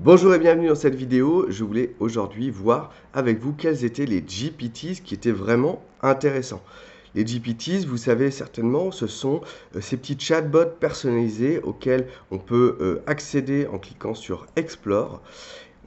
Bonjour et bienvenue dans cette vidéo. Je voulais aujourd'hui voir avec vous quels étaient les GPTs qui étaient vraiment intéressants. Les GPTs, vous savez certainement, ce sont ces petits chatbots personnalisés auxquels on peut accéder en cliquant sur Explore.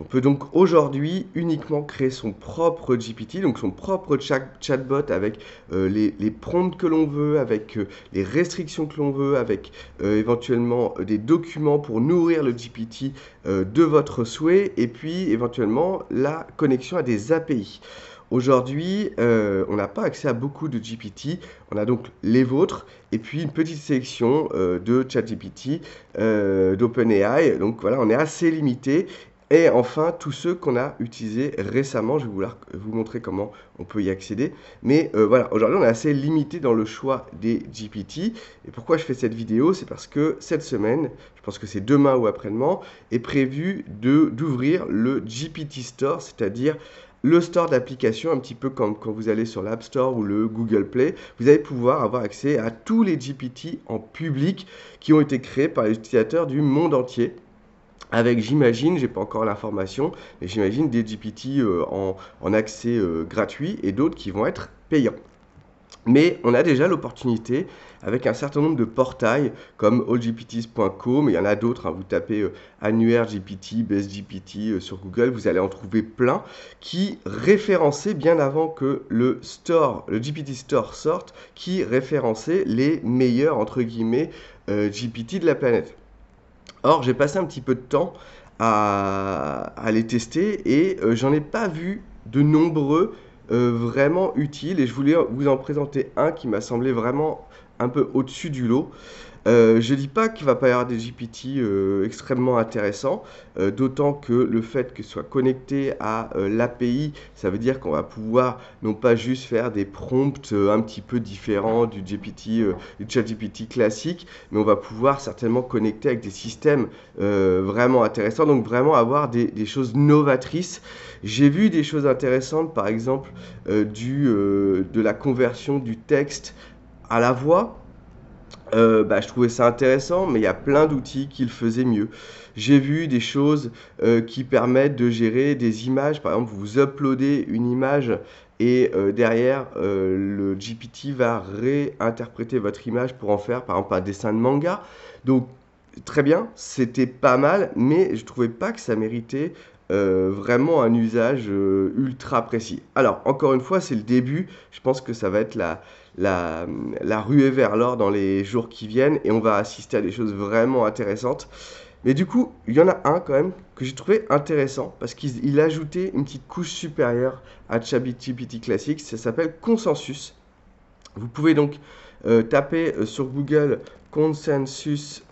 On peut donc aujourd'hui uniquement créer son propre GPT, donc son propre chatbot avec les prompts que l'on veut, avec les restrictions que l'on veut, avec éventuellement des documents pour nourrir le GPT de votre souhait, et puis éventuellement la connexion à des API. Aujourd'hui, on n'a pas accès à beaucoup de GPT, on a donc les vôtres, et puis une petite sélection de ChatGPT, d'OpenAI, donc voilà, on est assez limité. Et enfin, tous ceux qu'on a utilisés récemment, je vais vous montrer comment on peut y accéder. Mais voilà, aujourd'hui, on est assez limité dans le choix des GPT. Et pourquoi je fais cette vidéo? C'est parce que cette semaine, je pense que c'est demain ou après-demain, est prévu d'ouvrir le GPT Store, c'est-à-dire le store d'applications, un petit peu comme quand vous allez sur l'App Store ou le Google Play. Vous allez pouvoir avoir accès à tous les GPT en public qui ont été créés par les utilisateurs du monde entier. Avec, j'imagine, j'ai pas encore l'information, mais j'imagine des GPT en accès gratuit et d'autres qui vont être payants. Mais on a déjà l'opportunité, avec un certain nombre de portails comme allgpts.com, il y en a d'autres, hein, vous tapez Annuaire GPT, Best GPT sur Google, vous allez en trouver plein, qui référençaient bien avant que le GPT Store sorte, qui référençaient les meilleurs, entre guillemets, GPT de la planète. Or, j'ai passé un petit peu de temps à les tester et j'en ai pas vu de nombreux vraiment utiles. Et je voulais vous en présenter un qui m'a semblé vraiment un peu au-dessus du lot. Je dis pas qu'il va pas y avoir des GPT extrêmement intéressants, d'autant que le fait que ce soit connecté à l'API, ça veut dire qu'on va pouvoir non pas juste faire des prompts un petit peu différents du ChatGPT classique, mais on va pouvoir certainement connecter avec des systèmes vraiment intéressants, donc vraiment avoir des choses novatrices. J'ai vu des choses intéressantes, par exemple de la conversion du texte à la voix. Je trouvais ça intéressant, mais il y a plein d'outils qui le faisaient mieux. J'ai vu des choses qui permettent de gérer des images. Par exemple, vous uploadez une image et derrière, le GPT va réinterpréter votre image pour en faire, par exemple, un dessin de manga. Donc, très bien, c'était pas mal, mais je trouvais pas que ça méritait vraiment un usage ultra précis. Alors, encore une fois, c'est le début. Je pense que ça va être la, la ruée vers l'or dans les jours qui viennent et on va assister à des choses vraiment intéressantes. Mais du coup, il y en a un quand même que j'ai trouvé intéressant parce qu'il ajoutait une petite couche supérieure à ChatGPT classique. Ça s'appelle Consensus. Vous pouvez donc taper sur Google Consensus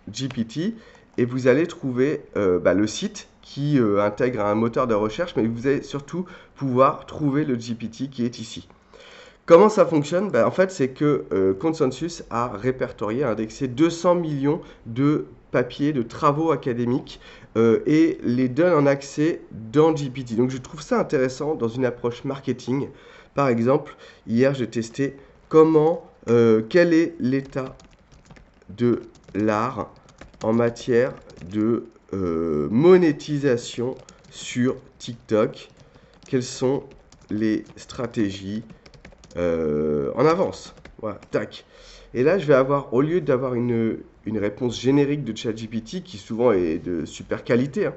GPT et vous allez trouver le site qui intègre un moteur de recherche, mais vous allez surtout pouvoir trouver le GPT qui est ici. Comment ça fonctionne? En fait, c'est que Consensus a répertorié, a indexé 200 millions de papiers, de travaux académiques et les donne en accès dans GPT. Donc je trouve ça intéressant dans une approche marketing. Par exemple, hier j'ai testé quel est l'état de l'art en matière de monétisation sur TikTok. Quelles sont les stratégies en avance? Voilà, tac. Et là, je vais avoir, au lieu d'avoir une réponse générique de ChatGPT, qui souvent est de super qualité, hein,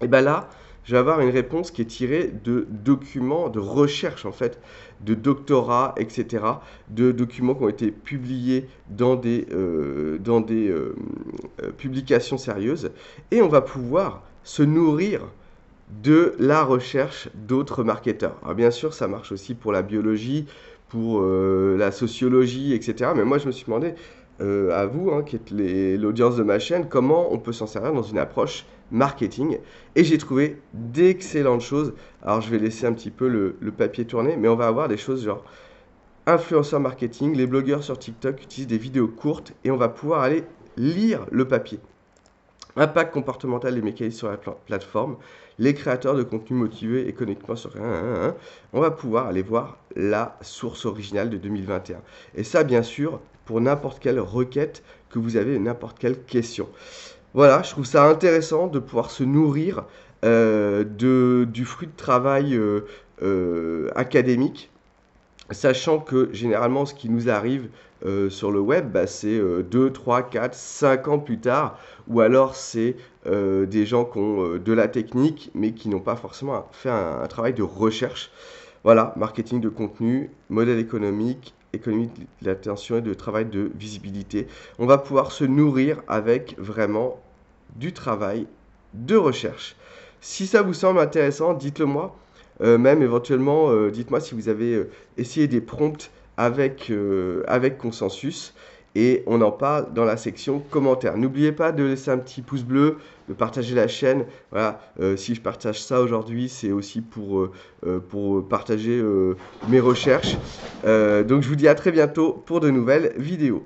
et bien là, je vais avoir une réponse qui est tirée de documents de recherche, en fait, de doctorats, etc., de documents qui ont été publiés dans des publications sérieuses. Et on va pouvoir se nourrir de la recherche d'autres marketeurs. Alors bien sûr, ça marche aussi pour la biologie, pour la sociologie, etc. Mais moi, je me suis demandé, à vous, hein, qui êtes l'audience de ma chaîne, comment on peut s'en servir dans une approche marketing. Et j'ai trouvé d'excellentes choses. Alors, je vais laisser un petit peu le papier tourner, mais on va avoir des choses genre influenceurs marketing, les blogueurs sur TikTok utilisent des vidéos courtes et on va pouvoir aller lire le papier. Impact comportemental des mécanismes sur la plateforme, les créateurs de contenu motivés économiquement sur on va pouvoir aller voir la source originale de 2021. Et ça, bien sûr, pour n'importe quelle requête que vous avez, n'importe quelle question. Voilà, je trouve ça intéressant de pouvoir se nourrir, du fruit de travail, académique. Sachant que généralement ce qui nous arrive, sur le web, bah, c'est, 2-3-4-5 ans plus tard ou alors c'est, des gens qui ont, de la technique mais qui n'ont pas forcément fait un travail de recherche. Voilà, marketing de contenu, modèle économique, économie de l'attention et de travail de visibilité. On va pouvoir se nourrir avec vraiment du travail de recherche. Si ça vous semble intéressant, dites-le moi. Même éventuellement, dites-moi si vous avez essayé des prompts avec Consensus et on en parle dans la section commentaires. N'oubliez pas de laisser un petit pouce bleu, de partager la chaîne. Voilà, si je partage ça aujourd'hui, c'est aussi pour partager mes recherches. Donc je vous dis à très bientôt pour de nouvelles vidéos.